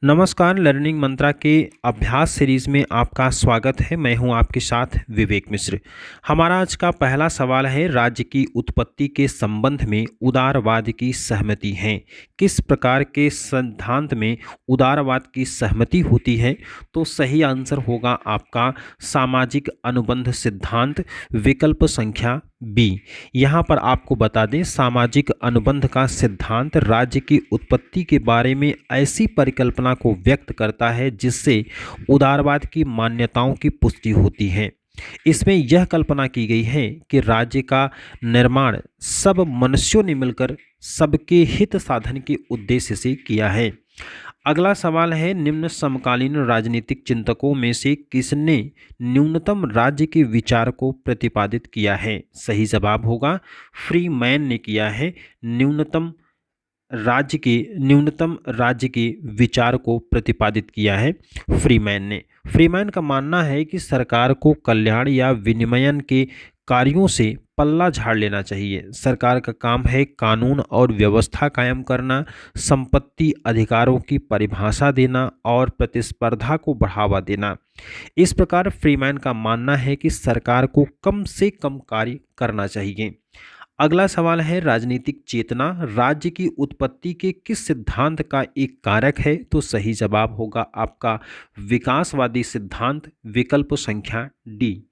नमस्कार, लर्निंग मंत्रा के अभ्यास सीरीज में आपका स्वागत है। मैं हूं आपके साथ विवेक मिश्र। हमारा आज का पहला सवाल है, राज्य की उत्पत्ति के संबंध में उदारवाद की सहमति है। किस प्रकार के सिद्धांत में उदारवाद की सहमति होती है? तो सही आंसर होगा आपका सामाजिक अनुबंध सिद्धांत, विकल्प संख्या बी। यहाँ पर आपको बता दें, सामाजिक अनुबंध का सिद्धांत राज्य की उत्पत्ति के बारे में ऐसी परिकल्पना को व्यक्त करता है जिससे उदारवाद की मान्यताओं की पुष्टि होती है। इसमें यह कल्पना की गई है कि राज्य का निर्माण सब मनुष्यों ने मिलकर सबके हित साधन के उद्देश्य से किया है। अगला सवाल है, निम्न समकालीन राजनीतिक चिंतकों में से किसने न्यूनतम राज्य के विचार को प्रतिपादित किया है? सही जवाब होगा फ्रीमैन ने किया है। न्यूनतम राज्य के विचार को प्रतिपादित किया है फ्रीमैन ने। फ्रीमैन का मानना है कि सरकार को कल्याण या विनियमन के कार्यों से पल्ला झाड़ लेना चाहिए। सरकार का काम है कानून और व्यवस्था कायम करना, संपत्ति अधिकारों की परिभाषा देना और प्रतिस्पर्धा को बढ़ावा देना। इस प्रकार फ्रीमैन का मानना है कि सरकार को कम से कम कार्य करना चाहिए। अगला सवाल है, राजनीतिक चेतना राज्य की उत्पत्ति के किस सिद्धांत का एक कारक है? तो सही जवाब होगा आपका विकासवादी सिद्धांत, विकल्प संख्या डी।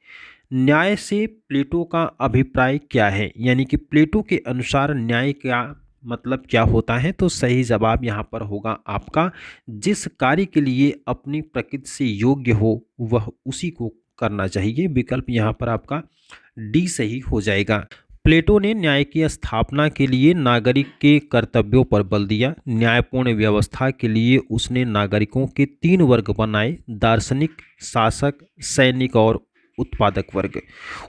न्याय से प्लेटो का अभिप्राय क्या है? यानी कि प्लेटो के अनुसार न्याय का मतलब क्या होता है? तो सही जवाब यहाँ पर होगा आपका जिस कार्य के लिए अपनी प्रकृति से योग्य हो वह उसी को करना चाहिए। विकल्प यहाँ पर आपका डी सही हो जाएगा। प्लेटो ने न्याय की स्थापना के लिए नागरिक के कर्तव्यों पर बल दिया। न्यायपूर्ण व्यवस्था के लिए उसने नागरिकों के 3 वर्ग बनाए: दार्शनिक, शासक, सैनिक और उत्पादक वर्ग।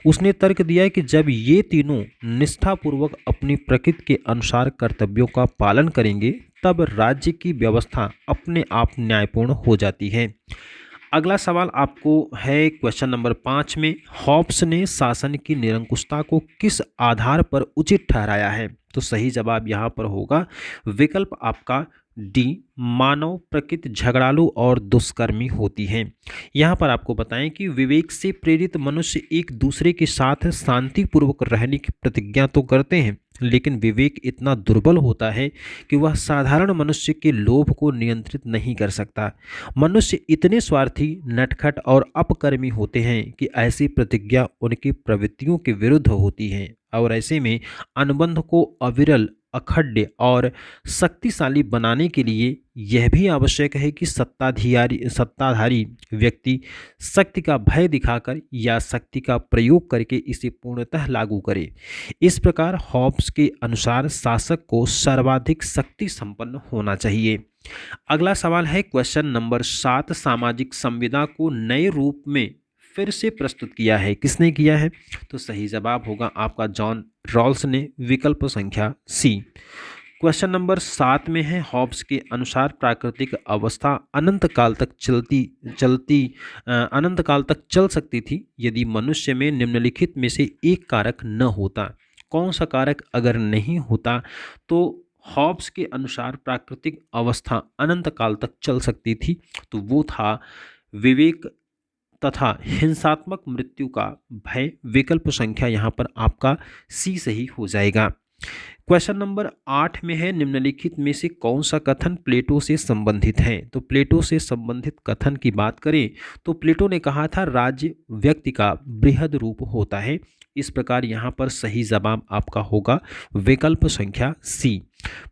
उसने तर्क दिया कि जब ये तीनों निष्ठापूर्वक अपनी प्रकृति के अनुसार कर्तव्यों का पालन करेंगे तब राज्य की व्यवस्था अपने आप न्यायपूर्ण हो जाती है। अगला सवाल आपको है क्वेश्चन नंबर 5 में, हॉब्स ने शासन की निरंकुशता को किस आधार पर उचित ठहराया है? तो सही जवाब यहाँ पर होगा विकल्प आपका डी। मानव प्रकृति झगड़ालू और दुष्कर्मी होती है। यहाँ पर आपको बताएं कि विवेक से प्रेरित मनुष्य एक दूसरे के साथ शांतिपूर्वक रहने की प्रतिज्ञा तो करते हैं, लेकिन विवेक इतना दुर्बल होता है कि वह साधारण मनुष्य के लोभ को नियंत्रित नहीं कर सकता। मनुष्य इतने स्वार्थी, नटखट और अपकर्मी होते हैं कि ऐसी प्रतिज्ञा उनकी प्रवृत्तियों के विरुद्ध होती है और ऐसे में अनुबंध को अविरल, अखंड और शक्तिशाली बनाने के लिए यह भी आवश्यक है कि सत्ताधारी व्यक्ति शक्ति का भय दिखाकर या शक्ति का प्रयोग करके इसे पूर्णतः लागू करे। इस प्रकार हॉब्स के अनुसार शासक को सर्वाधिक शक्ति संपन्न होना चाहिए। अगला सवाल है क्वेश्चन नंबर 7, सामाजिक संविदा को नए रूप में फिर से प्रस्तुत किया है। किसने किया है? तो सही जवाब होगा आपका जॉन रॉल्स ने, विकल्प संख्या सी। क्वेश्चन नंबर 7 में है, हॉब्स के अनुसार प्राकृतिक अवस्था अनंत काल तक चल सकती थी यदि मनुष्य में निम्नलिखित में से एक कारक न होता। कौन सा कारक अगर नहीं होता तो हॉब्स के अनुसार प्राकृतिक अवस्था अनंत काल तक चल सकती थी? तो वो था विवेक तथा हिंसात्मक मृत्यु का भय। विकल्प संख्या यहाँ पर आपका सी सही हो जाएगा। क्वेश्चन नंबर 8 में है, निम्नलिखित में से कौन सा कथन प्लेटो से संबंधित है? तो प्लेटो से संबंधित कथन की बात करें तो प्लेटो ने कहा था राज्य व्यक्ति का बृहद रूप होता है। इस प्रकार यहाँ पर सही जवाब आपका होगा विकल्प संख्या सी।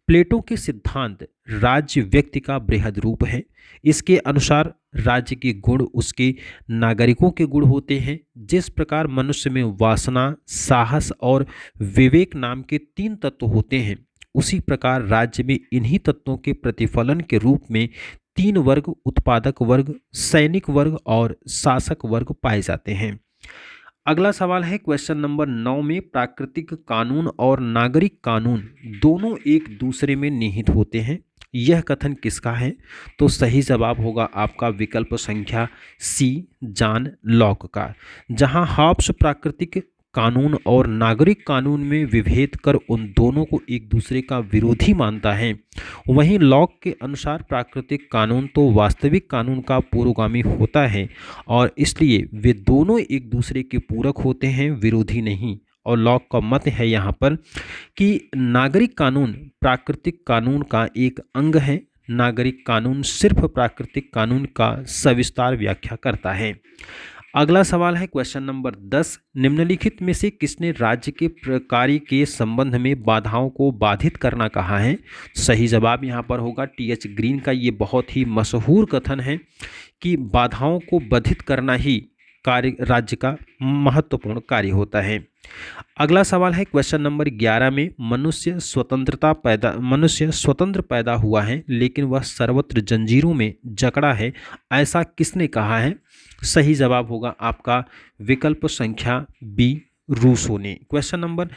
प्लेटो के सिद्धांत राज्य व्यक्ति का बृहद रूप है। इसके अनुसार राज्य के गुण उसके नागरिकों के गुण होते हैं। जिस प्रकार मनुष्य में वासना, साहस और विवेक नाम के 3 तत्व होते हैं, उसी प्रकार राज्य में इन्हीं तत्वों के प्रतिफलन के रूप में 3 वर्ग, उत्पादक वर्ग, सैनिक वर्ग और शासक वर्ग पाए जाते हैं। अगला सवाल है क्वेश्चन नंबर 9 में, प्राकृतिक कानून और नागरिक कानून दोनों एक दूसरे में निहित होते हैं। यह कथन किसका है? तो सही जवाब होगा आपका विकल्प संख्या सी, जॉन लॉक का। जहां हॉब्स प्राकृतिक कानून और नागरिक कानून में विभेद कर उन दोनों को एक दूसरे का विरोधी मानता है, वहीं लॉक के अनुसार प्राकृतिक कानून तो वास्तविक कानून का पूर्वगामी होता है और इसलिए वे दोनों एक दूसरे के पूरक होते हैं, विरोधी नहीं। और लॉक का मत है यहाँ पर कि नागरिक कानून प्राकृतिक कानून का एक अंग है, नागरिक कानून सिर्फ प्राकृतिक कानून का सविस्तार व्याख्या करता है। अगला सवाल है क्वेश्चन नंबर 10, निम्नलिखित में से किसने राज्य के कार्य के संबंध में बाधाओं को बाधित करना कहा है? सही जवाब यहाँ पर होगा टी.एच. ग्रीन का। ये बहुत ही मशहूर कथन है कि बाधाओं को बाधित करना ही कार्य राज्य का महत्वपूर्ण कार्य होता है। अगला सवाल है क्वेश्चन नंबर 11 में, मनुष्य स्वतंत्र पैदा हुआ है लेकिन वह सर्वत्र जंजीरों में जकड़ा है, ऐसा किसने कहा है? सही जवाब होगा आपका विकल्प संख्या बी, रूसो ने। क्वेश्चन नंबर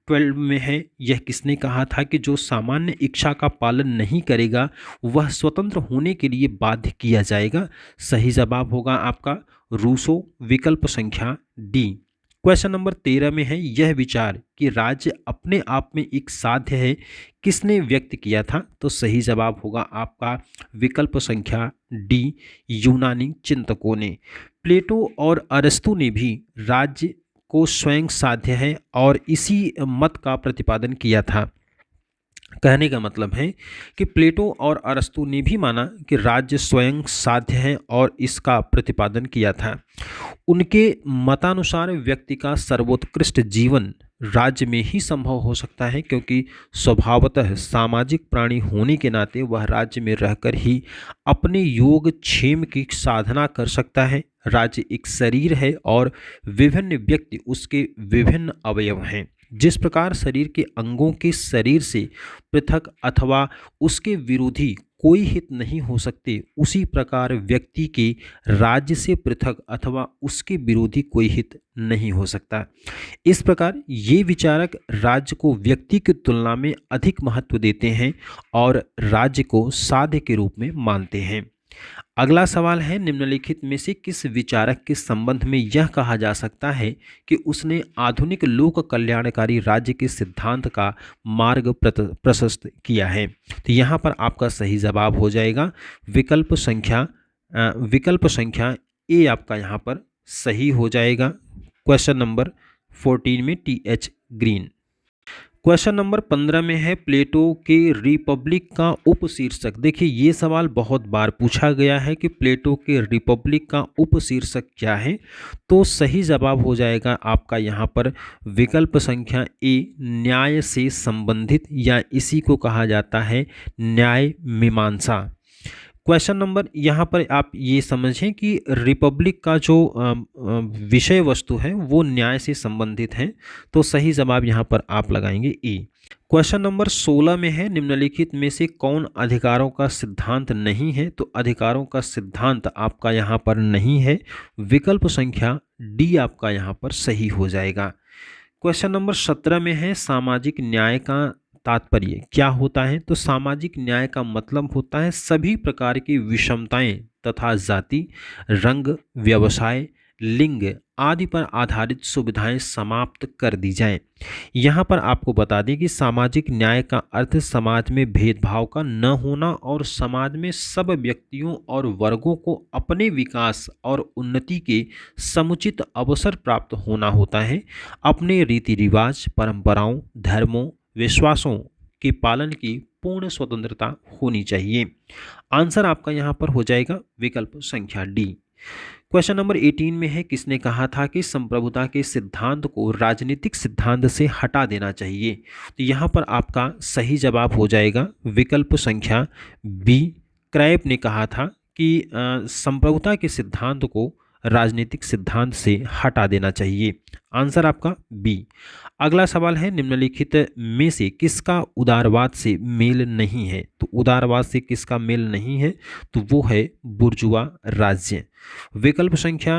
12 में है, यह किसने कहा था कि जो सामान्य इच्छा का पालन नहीं करेगा वह स्वतंत्र होने के लिए बाध्य किया जाएगा? सही जवाब होगा आपका रूसो, विकल्प संख्या डी। क्वेश्चन नंबर 13 में है, यह विचार कि राज्य अपने आप में एक साध्य है किसने व्यक्त किया था? तो सही जवाब होगा आपका विकल्प संख्या डी, यूनानी चिंतकों ने। प्लेटो और अरस्तु ने भी राज्य को स्वयं साध्य है और इसी मत का प्रतिपादन किया था। कहने का मतलब है कि प्लेटो और अरस्तु ने भी माना कि राज्य स्वयं साध्य है और इसका प्रतिपादन किया था। उनके मतानुसार व्यक्ति का सर्वोत्कृष्ट जीवन राज्य में ही संभव हो सकता है, क्योंकि स्वभावतः सामाजिक प्राणी होने के नाते वह राज्य में रहकर ही अपने योग क्षेम की साधना कर सकता है। राज्य एक शरीर है और विभिन्न व्यक्ति उसके विभिन्न अवयव हैं। जिस प्रकार शरीर के अंगों के शरीर से पृथक अथवा उसके विरोधी कोई हित नहीं हो सकते, उसी प्रकार व्यक्ति के राज्य से पृथक अथवा उसके विरोधी कोई हित नहीं हो सकता। इस प्रकार ये विचारक राज्य को व्यक्ति की तुलना में अधिक महत्व देते हैं और राज्य को साध्य के रूप में मानते हैं। अगला सवाल है, निम्नलिखित में से किस विचारक के संबंध में यह कहा जा सकता है कि उसने आधुनिक लोक कल्याणकारी राज्य के सिद्धांत का मार्ग प्रशस्त किया है? तो यहाँ पर आपका सही जवाब हो जाएगा विकल्प संख्या ए, आपका यहाँ पर सही हो जाएगा। क्वेश्चन नंबर 14 में टी.एच. ग्रीन। क्वेश्चन नंबर 15 में है, प्लेटो के रिपब्लिक का उपशीर्षक। देखिए ये सवाल बहुत बार पूछा गया है कि प्लेटो के रिपब्लिक का उपशीर्षक क्या है? तो सही जवाब हो जाएगा आपका यहाँ पर विकल्प संख्या ए, न्याय से संबंधित, या इसी को कहा जाता है न्याय मीमांसा। क्वेश्चन नंबर यहाँ पर आप ये समझें कि रिपब्लिक का जो विषय वस्तु है वो न्याय से संबंधित है, तो सही जवाब यहाँ पर आप लगाएंगे ए। क्वेश्चन नंबर 16 में है, निम्नलिखित में से कौन अधिकारों का सिद्धांत नहीं है? तो अधिकारों का सिद्धांत आपका यहाँ पर नहीं है, विकल्प संख्या डी आपका यहाँ पर सही हो जाएगा। क्वेश्चन नंबर 17 में है, सामाजिक न्याय का तात्पर्य क्या होता है? तो सामाजिक न्याय का मतलब होता है सभी प्रकार की विषमताएं तथा जाति, रंग, व्यवसाय, लिंग आदि पर आधारित सुविधाएं समाप्त कर दी जाएं। यहाँ पर आपको बता दें कि सामाजिक न्याय का अर्थ समाज में भेदभाव का न होना और समाज में सब व्यक्तियों और वर्गों को अपने विकास और उन्नति के समुचित अवसर प्राप्त होना होता है। अपने रीति रिवाज, परंपराओं, धर्मों, विश्वासों के पालन की पूर्ण स्वतंत्रता होनी चाहिए। आंसर आपका यहाँ पर हो जाएगा विकल्प संख्या डी। क्वेश्चन नंबर 18 में है, किसने कहा था कि संप्रभुता के सिद्धांत को राजनीतिक सिद्धांत से हटा देना चाहिए? तो यहाँ पर आपका सही जवाब हो जाएगा विकल्प संख्या बी, क्रैप ने कहा था कि संप्रभुता के सिद्धांत को राजनीतिक सिद्धांत से हटा देना चाहिए। आंसर आपका बी। अगला सवाल है, निम्नलिखित में से किसका उदारवाद से मेल नहीं है? तो उदारवाद से किसका मेल नहीं है? तो वो है बुर्जुआ राज्य। विकल्प संख्या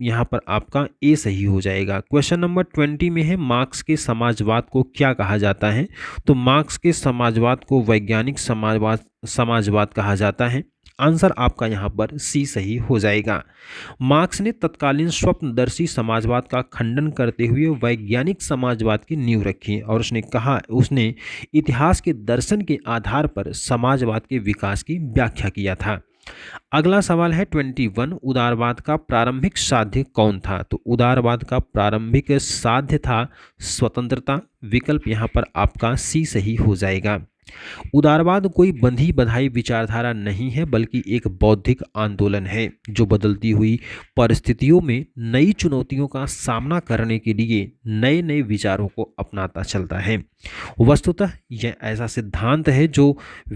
यहाँ पर आपका ए सही हो जाएगा। क्वेश्चन नंबर 20 में है, मार्क्स के समाजवाद को क्या कहा जाता है? तो मार्क्स के समाजवाद को वैज्ञानिक समाजवाद कहा जाता है। आंसर आपका यहाँ पर सी सही हो जाएगा। मार्क्स ने तत्कालीन स्वप्नदर्शी समाजवाद का खंडन खंडन करते हुए वैज्ञानिक समाजवाद की नींव रखी और उसने इतिहास के दर्शन के आधार पर समाजवाद के विकास की व्याख्या किया था। अगला सवाल है 21, उदारवाद का प्रारंभिक साध्य कौन था? तो उदारवाद का प्रारंभिक साध्य था स्वतंत्रता। विकल्प यहाँ पर आपका सी सही हो जाएगा। उदारवाद कोई बंधी बधाई विचारधारा नहीं है, बल्कि एक बौद्धिक आंदोलन है जो बदलती हुई परिस्थितियों में नई चुनौतियों का सामना करने के लिए नए नए विचारों को अपनाता चलता है। वस्तुतः यह ऐसा सिद्धांत है जो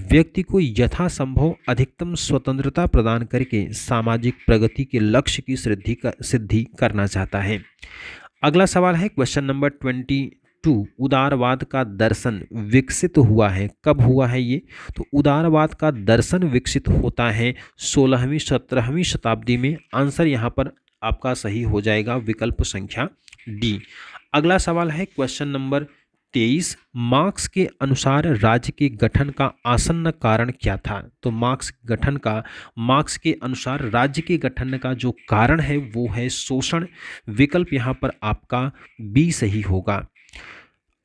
व्यक्ति को यथासंभव अधिकतम स्वतंत्रता प्रदान करके सामाजिक प्रगति के लक्ष्य की सिद्धि करना चाहता है। अगला सवाल है क्वेश्चन नंबर 22, उदारवाद का दर्शन विकसित हुआ है, कब हुआ है ये? तो उदारवाद का दर्शन विकसित होता है 16वीं 17वीं शताब्दी में। आंसर यहाँ पर आपका सही हो जाएगा विकल्प संख्या डी। अगला सवाल है क्वेश्चन नंबर 23, मार्क्स के अनुसार राज्य के गठन का आसन्न कारण क्या था? तो मार्क्स के अनुसार राज्य के गठन का जो कारण है वो है शोषण। विकल्प यहाँ पर आपका बी सही होगा।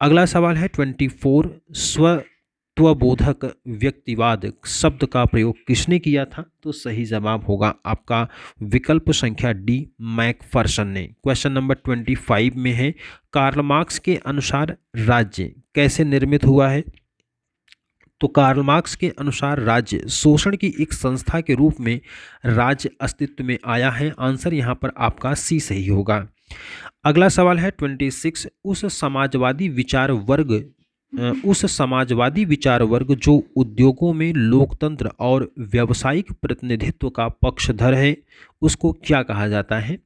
अगला सवाल है 24, स्वत्वबोधक व्यक्तिवाद शब्द का प्रयोग किसने किया था? तो सही जवाब होगा आपका विकल्प संख्या डी, मैकफर्सन ने। क्वेश्चन नंबर 25 में है, कार्ल मार्क्स के अनुसार राज्य कैसे निर्मित हुआ है? तो कार्ल मार्क्स के अनुसार राज्य शोषण की एक संस्था के रूप में राज्य अस्तित्व में आया है। आंसर यहाँ पर आपका सी सही होगा। अगला सवाल है 26, उस समाजवादी विचार वर्ग जो उद्योगों में लोकतंत्र और व्यावसायिक प्रतिनिधित्व का पक्षधर है उसको क्या कहा जाता है?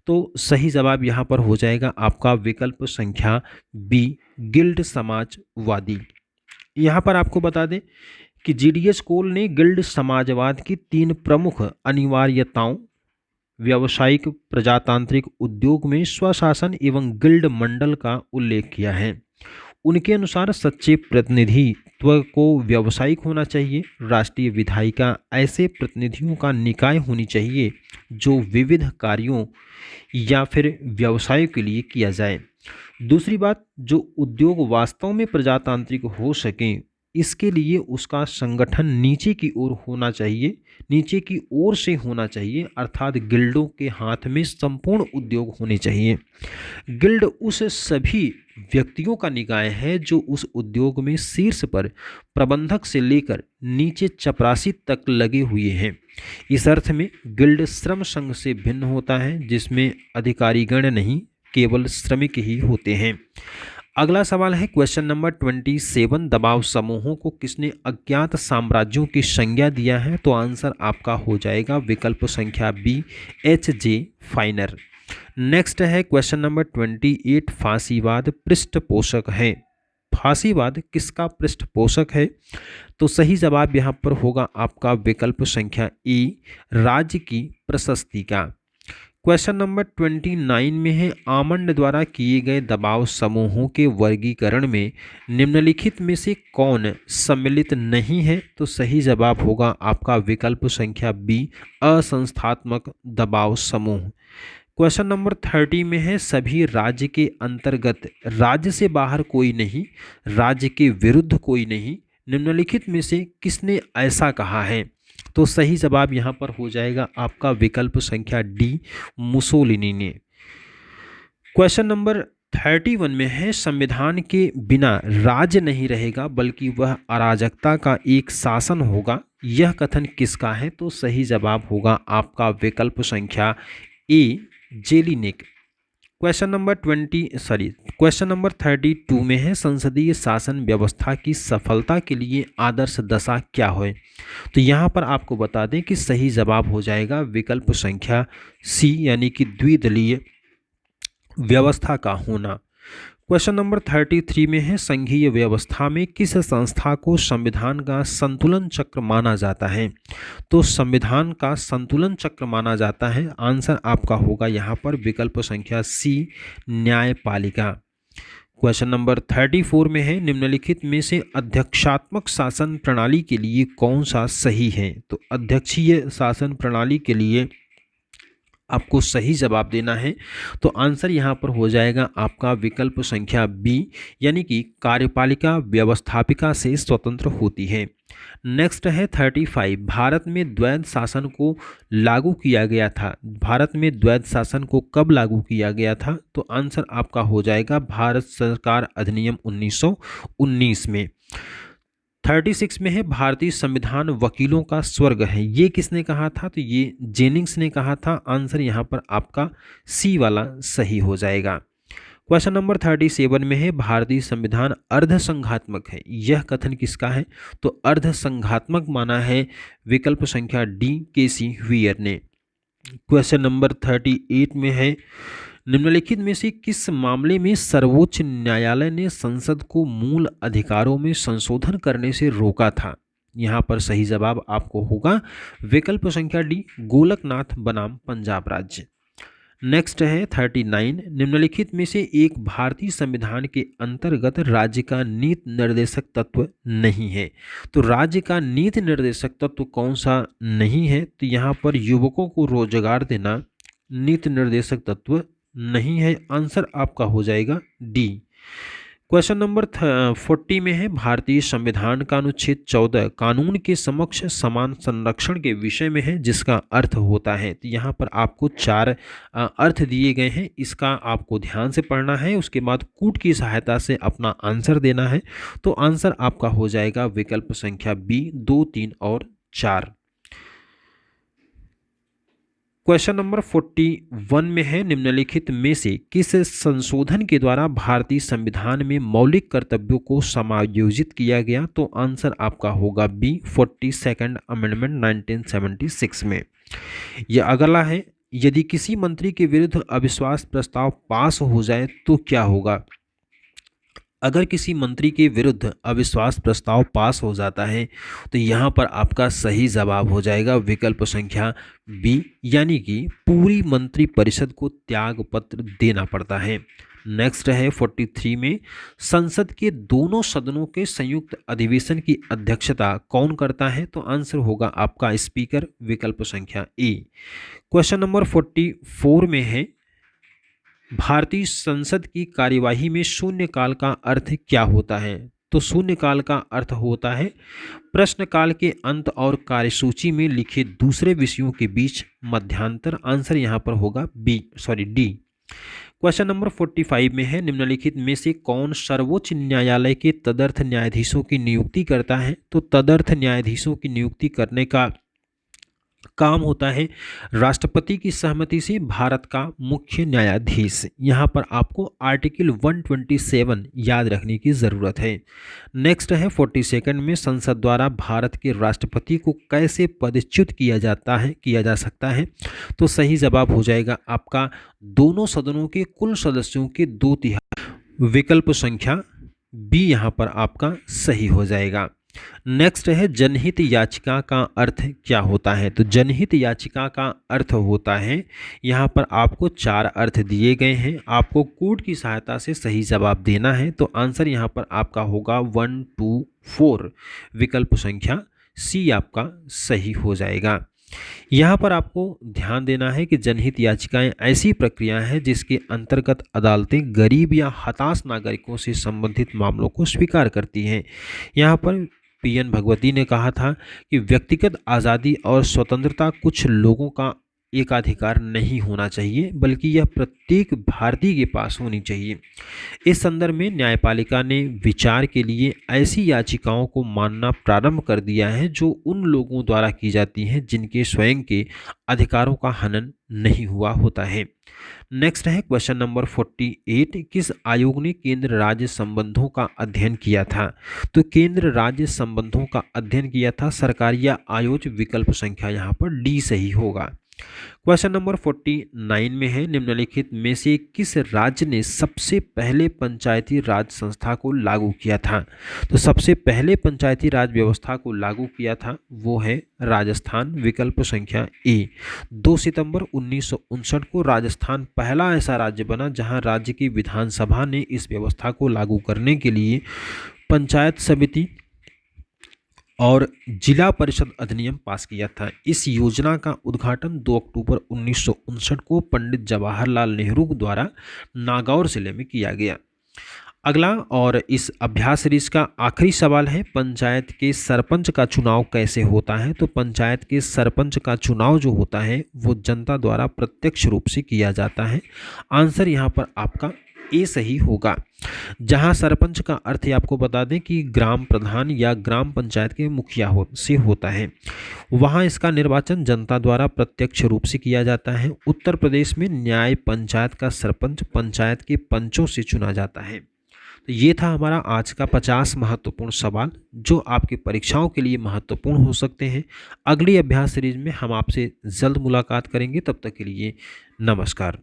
तो सही जवाब यहाँ पर हो जाएगा आपका विकल्प संख्या बी, गिल्ड समाजवादी। यहाँ पर आपको बता दें कि जीडीएस कोल ने गिल्ड समाजवाद की 3 प्रमुख अनिवार्यताओं, व्यावसायिक प्रजातांत्रिक उद्योग में स्वशासन एवं गिल्ड मंडल का उल्लेख किया है। उनके अनुसार सच्चे प्रतिनिधित्व को व्यावसायिक होना चाहिए। राष्ट्रीय विधायिका ऐसे प्रतिनिधियों का निकाय होनी चाहिए जो विविध कार्यों या फिर व्यवसायों के लिए किया जाए। दूसरी बात, जो उद्योग वास्तव में प्रजातांत्रिक हो सकें इसके लिए उसका संगठन नीचे की ओर से होना चाहिए, अर्थात गिल्डों के हाथ में संपूर्ण उद्योग होने चाहिए। गिल्ड उस सभी व्यक्तियों का निकाय है जो उस उद्योग में शीर्ष पर प्रबंधक से लेकर नीचे चपरासी तक लगे हुए हैं। इस अर्थ में गिल्ड श्रम संघ से भिन्न होता है जिसमें अधिकारीगण नहीं, केवल श्रमिक ही होते हैं। अगला सवाल है क्वेश्चन नंबर 27, दबाव समूहों को किसने अज्ञात साम्राज्यों की संज्ञा दिया है? तो आंसर आपका हो जाएगा विकल्प संख्या बी, एच.जे. फाइनर। नेक्स्ट है क्वेश्चन नंबर 28, फांसीवाद पृष्ठपोषक है। फांसीवाद किसका पृष्ठपोषक है? तो सही जवाब यहाँ पर होगा आपका विकल्प संख्या ए, राज्य की प्रशस्ति का। क्वेश्चन नंबर 29 में है, आमंड द्वारा किए गए दबाव समूहों के वर्गीकरण में निम्नलिखित में से कौन सम्मिलित नहीं है? तो सही जवाब होगा आपका विकल्प संख्या बी, असंस्थात्मक दबाव समूह। क्वेश्चन नंबर 30 में है, सभी राज्य के अंतर्गत राज्य से बाहर कोई नहीं, राज्य के विरुद्ध कोई नहीं, निम्नलिखित में से किसने ऐसा कहा है? तो सही जवाब यहाँ पर हो जाएगा आपका विकल्प संख्या डी, मुसोलिनी ने। क्वेश्चन नंबर 31 में है, संविधान के बिना राज्य नहीं रहेगा बल्कि वह अराजकता का एक शासन होगा, यह कथन किसका है? तो सही जवाब होगा आपका विकल्प संख्या ए, जेलिनेक। क्वेश्चन नंबर 32 में है, संसदीय शासन व्यवस्था की सफलता के लिए आदर्श दशा क्या है? तो यहाँ पर आपको बता दें कि सही जवाब हो जाएगा विकल्प संख्या सी, यानी कि द्विदलीय व्यवस्था का होना। क्वेश्चन नंबर 33 में है, संघीय व्यवस्था में किस संस्था को संविधान का संतुलन चक्र माना जाता है? तो संविधान का संतुलन चक्र माना जाता है। आंसर आपका होगा यहाँ पर विकल्प संख्या सी, न्यायपालिका। क्वेश्चन नंबर 34 में है, निम्नलिखित में से अध्यक्षात्मक शासन प्रणाली के लिए कौन सा सही है? तो अध्यक्षीय शासन प्रणाली के लिए आपको सही जवाब देना है। तो आंसर यहाँ पर हो जाएगा आपका विकल्प संख्या बी, यानी कि कार्यपालिका व्यवस्थापिका से स्वतंत्र होती है। नेक्स्ट है 35, भारत में द्वैध शासन को लागू किया गया था। भारत में द्वैध शासन को कब लागू किया गया था? तो आंसर आपका हो जाएगा भारत सरकार अधिनियम 1919 में। 36 में है भारतीय संविधान वकीलों का स्वर्ग है। ये किसने कहा था? तो ये जेनिंग्स ने कहा था। आंसर यहाँ पर आपका सी वाला सही हो जाएगा। क्वेश्चन नंबर 37 में है भारतीय संविधान अर्धसंघात्मक है। यह कथन किसका है? तो अर्धसंघात्मक माना है विकल्प संख्या डी केसी व्हीयर ने। क्वेश्चन नंबर 38 में है निम्नलिखित में से किस मामले में सर्वोच्च न्यायालय ने संसद को मूल अधिकारों में संशोधन करने से रोका था? यहाँ पर सही जवाब आपको होगा विकल्प संख्या डी गोलकनाथ बनाम पंजाब राज्य। नेक्स्ट है 39, निम्नलिखित में से एक भारतीय संविधान के अंतर्गत राज्य का नीति निर्देशक तत्व नहीं है। तो राज्य का नीति निर्देशक तत्व कौन सा नहीं है? तो यहाँ पर युवकों को रोजगार देना नीति निर्देशक तत्व नहीं है। आंसर आपका हो जाएगा डी। क्वेश्चन नंबर 40 में है भारतीय संविधान का अनुच्छेद 14 कानून के समक्ष समान संरक्षण के विषय में है, जिसका अर्थ होता है। तो यहाँ पर आपको 4 अर्थ दिए गए हैं, इसका आपको ध्यान से पढ़ना है, उसके बाद कूट की सहायता से अपना आंसर देना है। तो आंसर आपका हो जाएगा विकल्प संख्या बी 2, 3 और 4। क्वेश्चन नंबर 41 में है निम्नलिखित में से किस संशोधन के द्वारा भारतीय संविधान में मौलिक कर्तव्यों को समायोजित किया गया? तो आंसर आपका होगा बी 42nd अमेंडमेंट 1976 में। यह अगला है, यदि किसी मंत्री के विरुद्ध अविश्वास प्रस्ताव पास हो जाए तो क्या होगा? अगर किसी मंत्री के विरुद्ध अविश्वास प्रस्ताव पास हो जाता है तो यहाँ पर आपका सही जवाब हो जाएगा विकल्प संख्या बी, यानी कि पूरी मंत्री परिषद को त्याग पत्र देना पड़ता है। नेक्स्ट है 43 में संसद के दोनों सदनों के संयुक्त अधिवेशन की अध्यक्षता कौन करता है? तो आंसर होगा आपका स्पीकर, विकल्प संख्या ए। क्वेश्चन नंबर 44 में है भारतीय संसद की कार्यवाही में शून्यकाल का अर्थ क्या होता है? तो शून्यकाल का अर्थ होता है प्रश्नकाल के अंत और कार्यसूची में लिखे दूसरे विषयों के बीच मध्यांतर। आंसर यहाँ पर होगा डी। क्वेश्चन नंबर 45 में है निम्नलिखित में से कौन सर्वोच्च न्यायालय के तदर्थ न्यायाधीशों की नियुक्ति करता है? तो तदर्थ न्यायाधीशों की नियुक्ति करने का काम होता है राष्ट्रपति की सहमति से भारत का मुख्य न्यायाधीश। यहाँ पर आपको आर्टिकल 127 याद रखने की ज़रूरत है। नेक्स्ट है 42 में संसद द्वारा भारत के राष्ट्रपति को कैसे पदच्युत किया जा सकता है? तो सही जवाब हो जाएगा आपका दोनों सदनों के कुल सदस्यों के 2/3, विकल्प संख्या बी यहाँ पर आपका सही हो जाएगा। नेक्स्ट है जनहित याचिका का अर्थ क्या होता है? तो जनहित याचिका का अर्थ होता है, यहाँ पर आपको 4 अर्थ दिए गए हैं, आपको कोड की सहायता से सही जवाब देना है। तो आंसर यहाँ पर आपका होगा 1, 2, 4, विकल्प संख्या सी आपका सही हो जाएगा। यहाँ पर आपको ध्यान देना है कि जनहित याचिकाएं ऐसी प्रक्रिया है जिसके अंतर्गत अदालतें गरीब या हताश नागरिकों से संबंधित मामलों को स्वीकार करती हैं। यहाँ पर पीएन भगवती ने कहा था कि व्यक्तिगत आज़ादी और स्वतंत्रता कुछ लोगों का एकाधिकार नहीं होना चाहिए, बल्कि यह प्रत्येक भारतीय के पास होनी चाहिए। इस संदर्भ में न्यायपालिका ने विचार के लिए ऐसी याचिकाओं को मानना प्रारंभ कर दिया है जो उन लोगों द्वारा की जाती हैं जिनके स्वयं के अधिकारों का हनन नहीं हुआ होता है। नेक्स्ट है क्वेश्चन नंबर 48, किस आयोग ने केंद्र राज्य संबंधों का अध्ययन किया था? तो केंद्र राज्य संबंधों का अध्ययन किया था सरकार या आयोग, विकल्प संख्या यहाँ पर डी सही होगा। क्वेश्चन नंबर 49 में है निम्नलिखित में से किस राज्य ने सबसे पहले पंचायती राज संस्था को लागू किया था? तो सबसे पहले पंचायती राज व्यवस्था को लागू किया था वो है राजस्थान, विकल्प संख्या ए। 2 सितंबर 1959 को राजस्थान पहला ऐसा राज्य बना जहां राज्य की विधानसभा ने इस व्यवस्था को लागू करने के लिए पंचायत समिति और जिला परिषद अधिनियम पास किया था। इस योजना का उद्घाटन 2 अक्टूबर 1959 को पंडित जवाहरलाल नेहरू द्वारा नागौर जिले में किया गया। अगला और इस अभ्यास सीरीज का आखिरी सवाल है, पंचायत के सरपंच का चुनाव कैसे होता है? तो पंचायत के सरपंच का चुनाव जो होता है वो जनता द्वारा प्रत्यक्ष रूप से किया जाता है। आंसर यहाँ पर आपका ए सही होगा। जहां सरपंच का अर्थ ही आपको बता दें कि ग्राम प्रधान या ग्राम पंचायत के मुखिया से होता है, वहां इसका निर्वाचन जनता द्वारा प्रत्यक्ष रूप से किया जाता है। उत्तर प्रदेश में न्याय पंचायत का सरपंच पंचायत के पंचों से चुना जाता है। तो ये था हमारा आज का 50 महत्वपूर्ण सवाल जो आपकी परीक्षाओं के लिए महत्वपूर्ण हो सकते हैं। अगली अभ्यास सीरीज में हम आपसे जल्द मुलाकात करेंगे, तब तक के लिए नमस्कार।